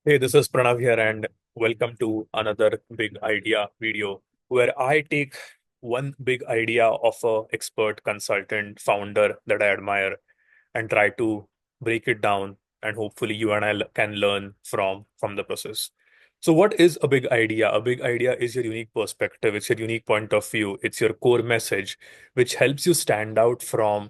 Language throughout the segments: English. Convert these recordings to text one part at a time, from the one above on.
Hey, this is Pranav here, and welcome to another big idea video where I take one big idea of a expert consultant founder that I admire and try to break it down, and hopefully you and I can learn from the process. So what is a big idea? A big idea is your unique perspective, it's your unique point of view, it's your core message which helps you stand out from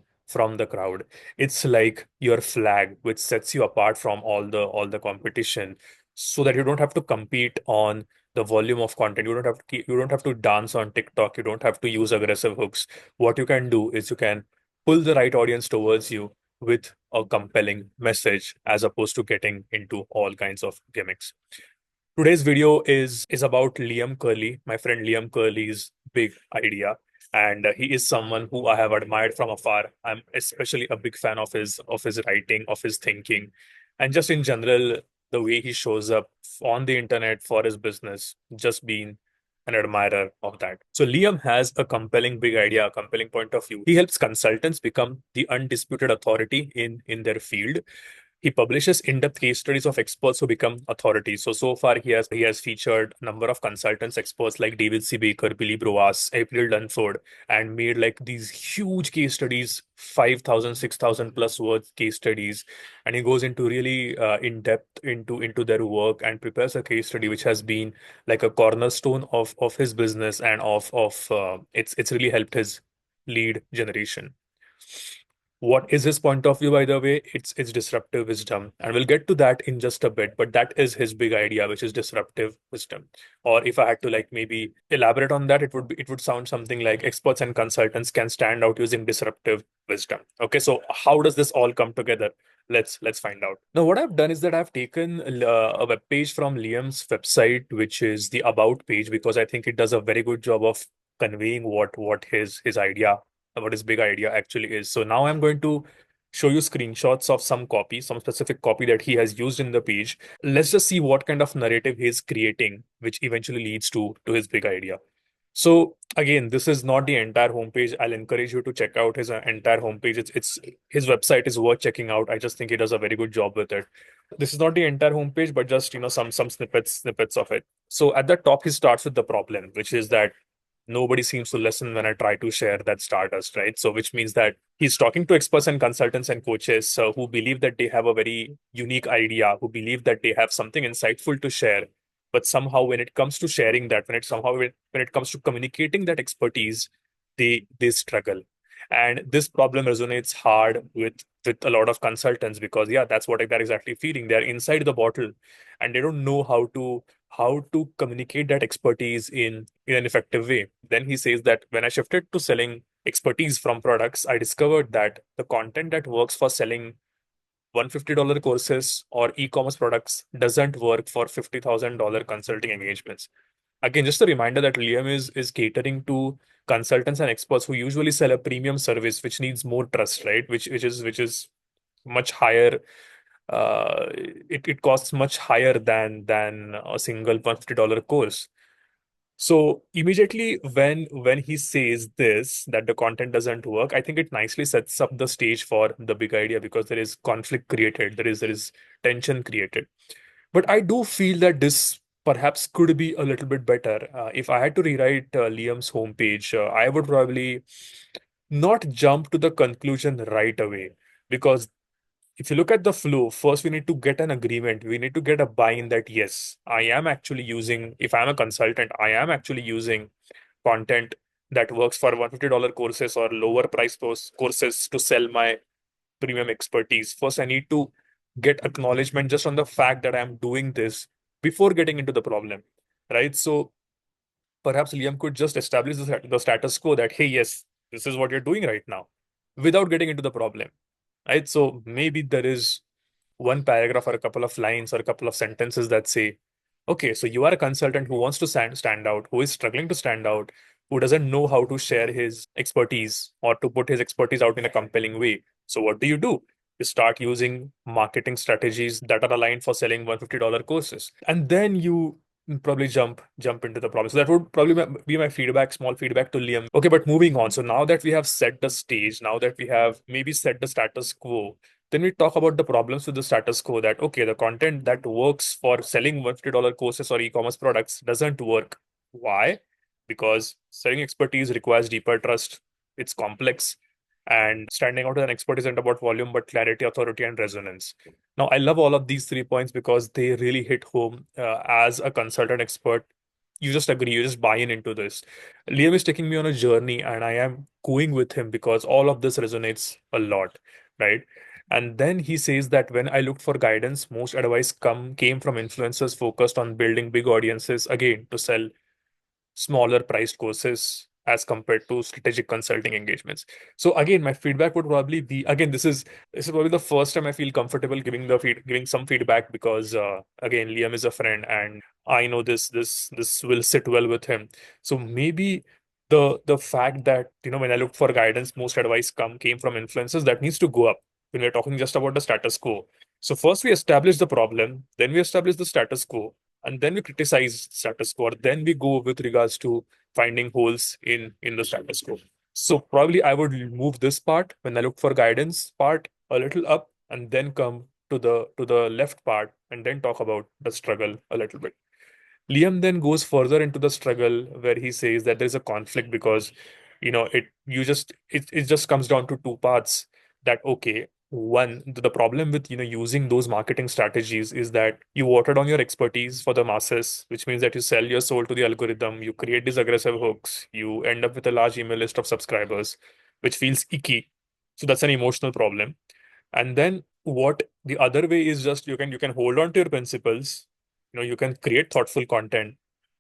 the crowd. It's like your flag which sets you apart from all the competition, so that you don't have to compete on the volume of content. You don't have to dance on TikTok, you don't have to use aggressive hooks. What you can do is you can pull the right audience towards you with a compelling message as opposed to getting into all kinds of gimmicks. Today's video is about Liam Curley, my friend Liam Curley's big idea. And he is someone who I have admired from afar. I'm especially a big fan of his writing, of his thinking, and just in general, the way he shows up on the internet for his business, just being an admirer of that. So Liam has a compelling big idea, a compelling point of view. He helps consultants become the undisputed authority in their field. He publishes in-depth case studies of experts who become authorities. So far he has featured a number of consultants, experts like David C. Baker, Billy Broas, April Dunford, and made like these huge case studies, 5,000, 6,000 plus words case studies. And he goes into really in depth into their work and prepares a case study which has been like a cornerstone of his business and of it's really helped his lead generation. What is his point of view, by the way? It's disruptive wisdom. And we'll get to that in just a bit, but that is his big idea, which is disruptive wisdom. Or if I had to like maybe elaborate on that, it would sound something like experts and consultants can stand out using disruptive wisdom. Okay, so how does this all come together? Let's find out. Now, what I've done is that I've taken a web page from Liam's website, which is the About page, because I think it does a very good job of conveying what his idea, what his big idea actually is. So now I'm going to show you screenshots of some copy, some specific copy that he has used in the page. Let's just see what kind of narrative he's creating, which eventually leads to his big idea. So again, this is not the entire homepage. I'll encourage you to check out his entire homepage. It's his website is worth checking out. I just think he does a very good job with it. This is not the entire homepage, but just some snippets of it. So at the top, he starts with the problem, which is that nobody seems to listen when I try to share that Stardust, right? So, which means that he's talking to experts and consultants and coaches who believe that they have a very unique idea, who believe that they have something insightful to share. But somehow, when it comes to sharing that, when it comes to communicating that expertise, they struggle. And this problem resonates hard with a lot of consultants because yeah, that's what they're exactly feeling. They're inside the bottle, and they don't know how to communicate that expertise in an effective way. Then he says that when I shifted to selling expertise from products, I discovered that the content that works for selling $150 courses or e-commerce products doesn't work for $50,000 consulting engagements. Again, just a reminder that Liam is catering to consultants and experts who usually sell a premium service which needs more trust, right? Which is much higher. It costs much higher than a single $150 course. So immediately when he says this, that the content doesn't work, I think it nicely sets up the stage for the big idea because there is conflict created, there is tension created. But I do feel that this perhaps could be a little bit better. If I had to rewrite Liam's homepage, I would probably not jump to the conclusion right away, because if you look at the flow, first we need to get an agreement. We need to get a buy-in that yes, I am actually using, if I'm a consultant, I am actually using content that works for $150 courses or lower price courses to sell my premium expertise. First, I need to get acknowledgement just on the fact that I'm doing this before getting into the problem, right? So perhaps Liam could just establish the status quo that, hey, yes, this is what you're doing right now without getting into the problem, right? So maybe there is one paragraph or a couple of lines or a couple of sentences that say, okay, so you are a consultant who wants to stand out, who is struggling to stand out, who doesn't know how to share his expertise or to put his expertise out in a compelling way. So what do? You start using marketing strategies that are aligned for selling $150 courses. And then you probably jump into the problem. So that would probably be my feedback, small feedback to Liam. Okay, but moving on. So now that we have set the stage, now that we have maybe set the status quo, Then we talk about the problems with the status quo that, okay, the content that works for selling $150 courses or e-commerce products doesn't work. Why? Because selling expertise requires deeper trust. It's complex. And standing out as an expert isn't about volume, but clarity, authority, and resonance. Now, I love all of these 3 points because they really hit home. As a consultant expert, you just agree, you just buy in into this. Liam is taking me on a journey, and I am going with him because all of this resonates a lot, right? And then he says that when I looked for guidance, most advice came from influencers focused on building big audiences again to sell smaller priced courses as compared to strategic consulting engagements. So again, my feedback would probably be, again, this is probably the first time I feel comfortable giving some feedback because again, Liam is a friend and I know this will sit well with him. So maybe the fact that, when I looked for guidance, most advice came from influencers, that needs to go up when we're talking just about the status quo. So first we establish the problem, then we establish the status quo, and then we criticize status quo, or then we go with regards to finding holes in the status quo. So probably I would move this part when I look for guidance part a little up, and then come to the left part and then talk about the struggle a little bit. Liam then goes further into the struggle where he says that there's a conflict because it just comes down to two parts. That, okay, one, the problem with using those marketing strategies is that you water down your expertise for the masses, which means that you sell your soul to the algorithm, you create these aggressive hooks, you end up with a large email list of subscribers, which feels icky. So that's an emotional problem. And then what the other way is, just you can hold on to your principles, you can create thoughtful content,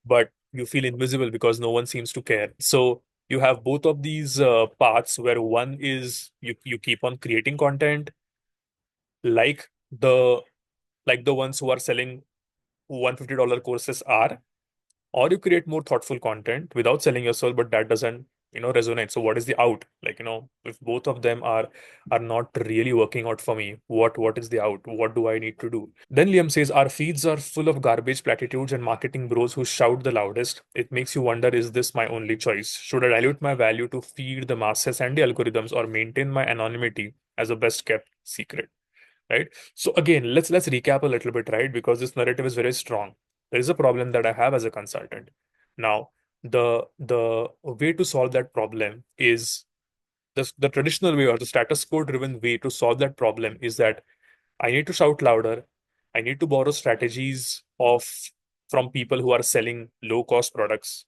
but you feel invisible because no one seems to care. So you have both of these paths, where one is you keep on creating content like the ones who are selling $150 courses are, or you create more thoughtful content without selling your soul, but that doesn't resonate. So what is the out? If both of them are not really working out for me, what is the out? What do I need to do? Then Liam says our feeds are full of garbage platitudes and marketing bros who shout the loudest. It makes you wonder, is this my only choice? Should I dilute my value to feed the masses and the algorithms, or maintain my anonymity as a best kept secret? Right. So again, let's recap a little bit, right? Because this narrative is very strong. There is a problem that I have as a consultant. Now, the way to solve that problem is the traditional way, or the status quo driven way to solve that problem, is that I need to shout louder. I need to borrow strategies of from people who are selling low cost products,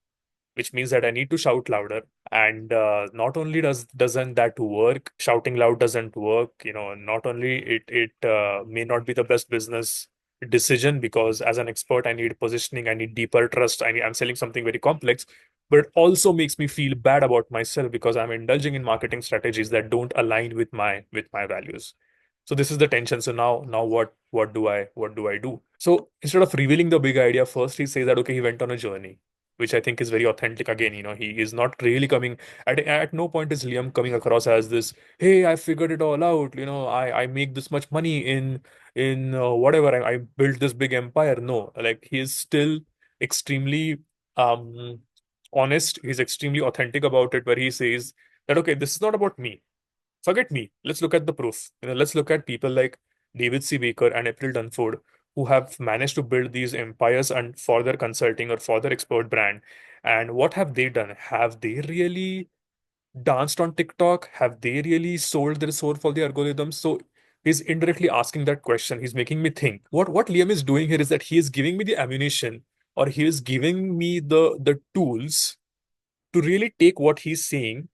which means that I need to shout louder. And not only doesn't that work, shouting loud doesn't work. Not only it may not be the best business decision, because as an expert, I need positioning, I need deeper trust. I'm selling something very complex, but it also makes me feel bad about myself because I'm indulging in marketing strategies that don't align with my values. So this is the tension. So now what do I do? So instead of revealing the big idea first, he says that, okay, he went on a journey, which I think is very authentic. Again, he is not really coming at no point is Liam coming across as this, hey, I figured it all out. I make this much money in whatever. I built this big empire. No, like, he is still extremely um honest. He's extremely authentic about it, where he says that, okay, this is not about me. Forget me. Let's look at the proof. Let's look at people like David C. Baker and April Dunford, who have managed to build these empires and for their consulting or for their expert brand. And what have they done? Have they really danced on TikTok? Have they really sold their soul for the algorithms? So he's indirectly asking that question. He's making me think. What Liam is doing here is that he is giving me the ammunition, or he is giving me the tools to really take what he's saying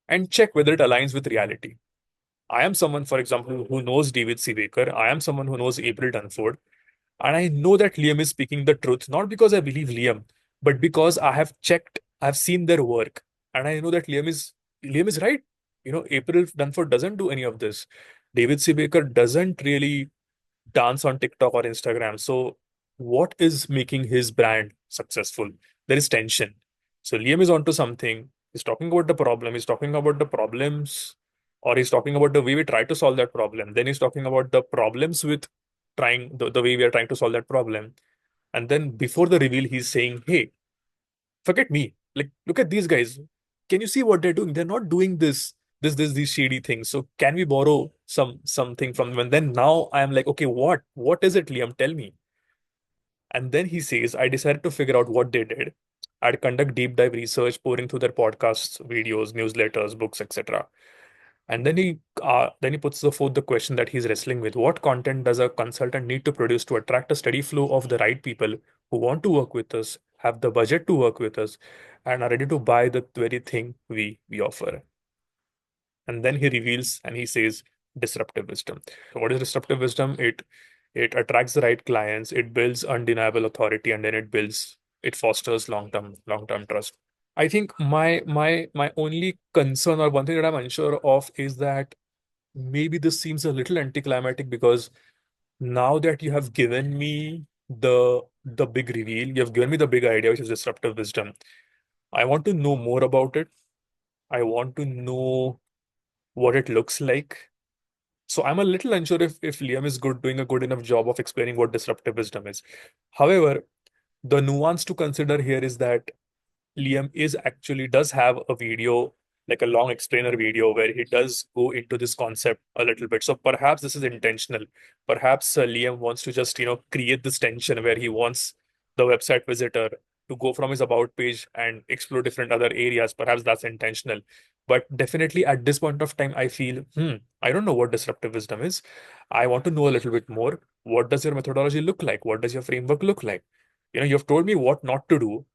and check whether it aligns with reality. I am someone, for example, who knows David C. Baker. I am someone who knows April Dunford. And I know that Liam is speaking the truth, not because I believe Liam, but because I have checked, I've seen their work. And I know that Liam is right. April Dunford doesn't do any of this. David C. Baker doesn't really dance on TikTok or Instagram. So, what is making his brand successful? There is tension. So, Liam is onto something. He's talking about the problem. He's talking about the problems, or he's talking about the way we try to solve that problem. Then he's talking about the problems with the way we are trying to solve that problem. And then before the reveal, he's saying, hey, forget me. Like, look at these guys. Can you see what they're doing? They're not doing this this these shady things. So can we borrow something from them? And then now I am like, okay, what is it, Liam? Tell me. And then he says, I decided to figure out what they did. I'd conduct deep dive research, pouring through their podcasts, videos, newsletters, books, etc. And then he puts forth the question that he's wrestling with: what content does a consultant need to produce to attract a steady flow of the right people who want to work with us, have the budget to work with us, and are ready to buy the very thing we offer? And then he reveals and he says disruptive wisdom. So what is disruptive wisdom? It attracts the right clients, it builds undeniable authority, and then it fosters long term trust. I think my only concern, or one thing that I'm unsure of, is that maybe this seems a little anticlimactic, because now that you have given me the big reveal, you have given me the big idea, which is disruptive wisdom. I want to know more about it. I want to know what it looks like. So I'm a little unsure if Liam is doing a good enough job of explaining what disruptive wisdom is. However, the nuance to consider here is that Liam is actually does have a video, like a long explainer video, where he does go into this concept a little bit. So perhaps this is intentional. Perhaps Liam wants to just, create this tension where he wants the website visitor to go from his about page and explore different other areas. Perhaps that's intentional. But definitely at this point of time, I feel, I don't know what disruptive wisdom is. I want to know a little bit more. What does your methodology look like? What does your framework look like? You've told me what not to do,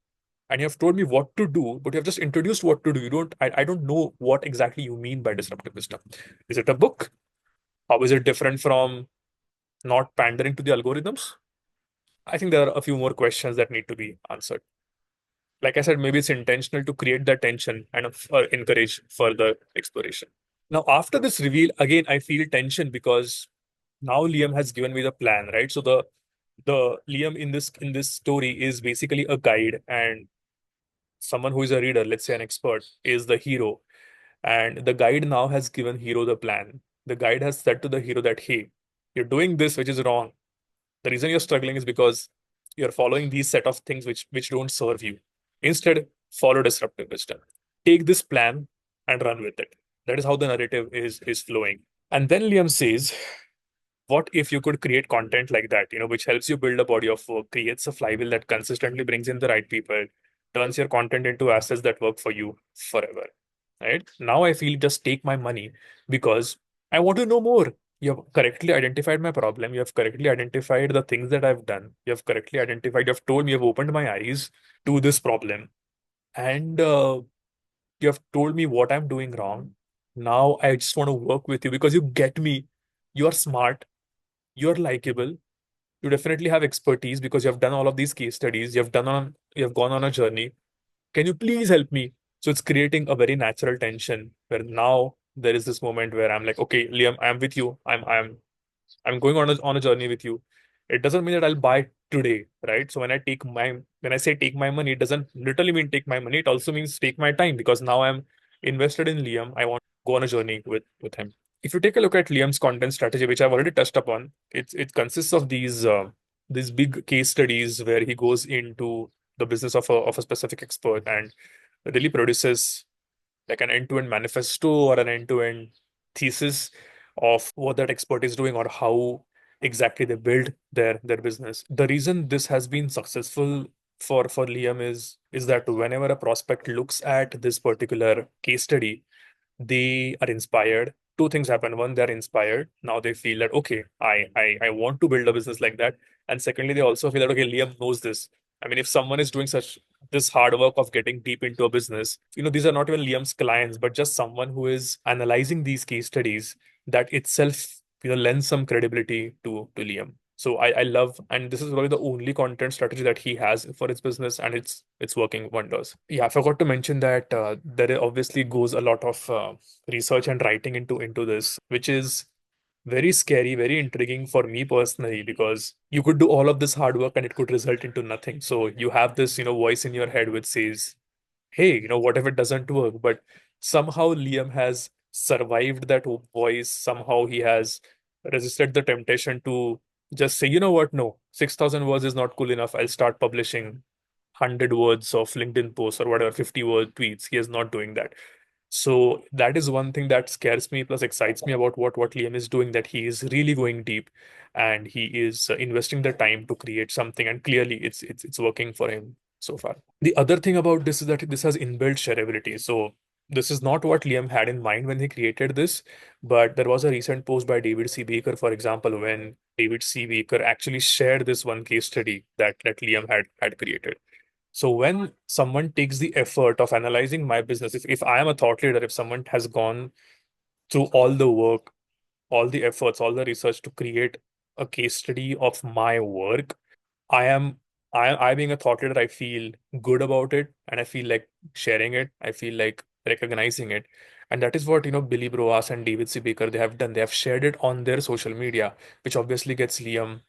and you have told me what to do, but you have just introduced what to do. I don't know what exactly you mean by disruptive wisdom. Is it a book? How is it different from not pandering to the algorithms? I think there are a few more questions that need to be answered. Like I said, maybe it's intentional to create that tension and encourage further exploration. Now, after this reveal, again, I feel tension because now Liam has given me the plan, right? So the Liam in this story is basically a guide, and someone who is a reader, let's say an expert, is the hero. And the guide now has given hero the plan. The guide has said to the hero that, hey, you're doing this, which is wrong. The reason you're struggling is because you're following these set of things which don't serve you. Instead, follow disruptive wisdom. Take this plan and run with it. That is how the narrative is flowing. And then Liam says, what if you could create content like that, which helps you build a body of work, creates a flywheel that consistently brings in the right people, turns your content into assets that work for you forever. Right now, I feel just take my money because I want to know more. You have correctly identified my problem. You have correctly identified the things that I've done. You have correctly identified, you have told me, you have opened my eyes to this problem. And you have told me what I'm doing wrong. Now I just want to work with you because you get me. You are smart. You're likable. You definitely have expertise because you have done all of these case studies. You have gone on a journey. Can you please help me? So it's creating a very natural tension where now there is this moment where I'm like, okay, Liam, I'm with you. I'm going on a journey with you. It doesn't mean that I'll buy today, right? So when I say take my money, it doesn't literally mean take my money. It also means take my time because now I'm invested in Liam. I want to go on a journey with him. If you take a look at Liam's content strategy, which I've already touched upon, it consists of these big case studies where he goes into the business of a specific expert and really produces like an end-to-end manifesto or an end-to-end thesis of what that expert is doing or how exactly they build their business. The reason this has been successful for Liam is that whenever a prospect looks at this particular case study, they are inspired. Two things happen. One, they're inspired. Now they feel that, okay, I want to build a business like that. And secondly, they also feel that, okay, Liam knows this. I mean, if someone is doing such this hard work of getting deep into a business, these are not even Liam's clients, but just someone who is analyzing these case studies, that itself, lends some credibility to Liam. So I love, and this is probably the only content strategy that he has for his business, and it's working wonders. Yeah, I forgot to mention that there obviously goes a lot of research and writing into this, which is very scary, very intriguing for me personally, because you could do all of this hard work and it could result into nothing. So you have this, voice in your head which says, hey, what if it doesn't work? But somehow Liam has survived that voice. Somehow he has resisted the temptation to just say, you know what, no, 6,000 words is not cool enough. I'll start publishing 100 words of LinkedIn posts or whatever, 50 word tweets. He is not doing that. So that is one thing that scares me plus excites me about what Liam is doing, that he is really going deep and he is investing the time to create something, and clearly it's working for him so far. The other thing about this is that this has inbuilt shareability. So this is not what Liam had in mind when he created this, but there was a recent post by David C. Baker, for example, when David C. Baker actually shared this one case study that Liam had created. So when someone takes the effort of analyzing my business, if I am a thought leader, if someone has gone through all the work, all the efforts, all the research to create a case study of my work, I am I being a thought leader, I feel good about it and I feel like sharing it. I feel like recognizing it. And that is what, Billy Broas and David C. Baker, they have done. They have shared it on their social media, which obviously gets Liam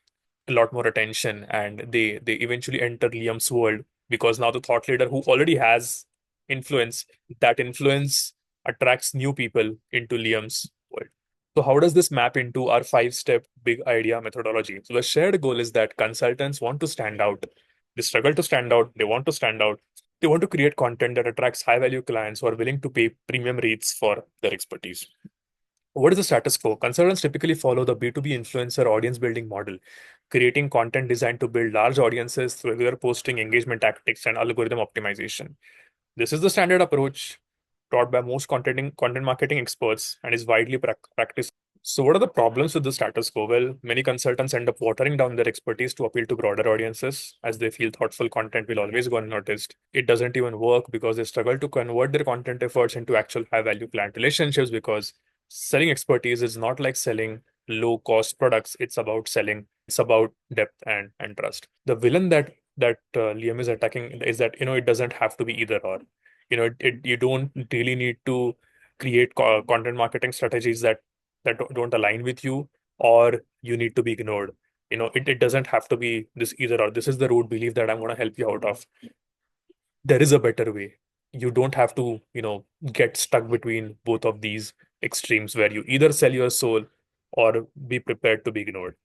a lot more attention, and they eventually enter Liam's world because now the thought leader who already has influence, that influence attracts new people into Liam's world. So how does this map into our five-step big idea methodology? So the shared goal is that consultants want to stand out. They struggle to stand out. They want to stand out. They want to create content that attracts high-value clients who are willing to pay premium rates for their expertise. What is the status quo? Consultants typically follow the B2B influencer audience building model, creating content designed to build large audiences through regular posting, engagement tactics, and algorithm optimization. This is the standard approach taught by most content marketing experts and is widely practiced. So, what are the problems with the status quo? Well, many consultants end up watering down their expertise to appeal to broader audiences as they feel thoughtful content will always go unnoticed. It doesn't even work because they struggle to convert their content efforts into actual high value client relationships, because selling expertise is not like selling low cost products. It's about depth and trust. The villain that Liam is attacking is that it doesn't have to be either or. You don't really need to create content marketing strategies that don't align with you, or you need to be ignored. It doesn't have to be this either or. This is the root belief that I'm going to help you out of. There is a better way. You don't have to get stuck between both of these extremes where you either sell your soul or be prepared to be ignored.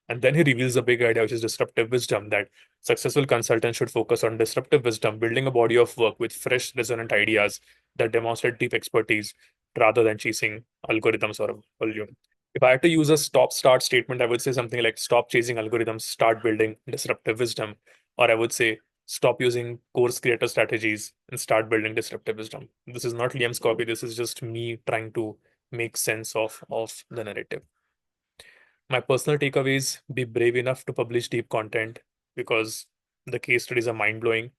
And then he reveals a big idea, which is disruptive wisdom, that successful consultants should focus on disruptive wisdom, building a body of work with fresh, resonant ideas that demonstrate deep expertise rather than chasing algorithms or volume. If I had to use a stop start statement, I would say something like stop chasing algorithms, start building disruptive wisdom. Or I would say stop using course creator strategies and start building disruptive wisdom. This is not Liam's copy. This is just me trying to make sense of the narrative. My personal takeaways: be brave enough to publish deep content because the case studies are mind blowing,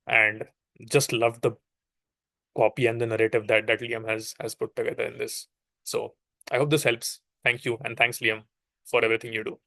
and just love the copy and the narrative that Liam has put together in this. So I hope this helps. Thank you, and thanks, Liam, for everything you do.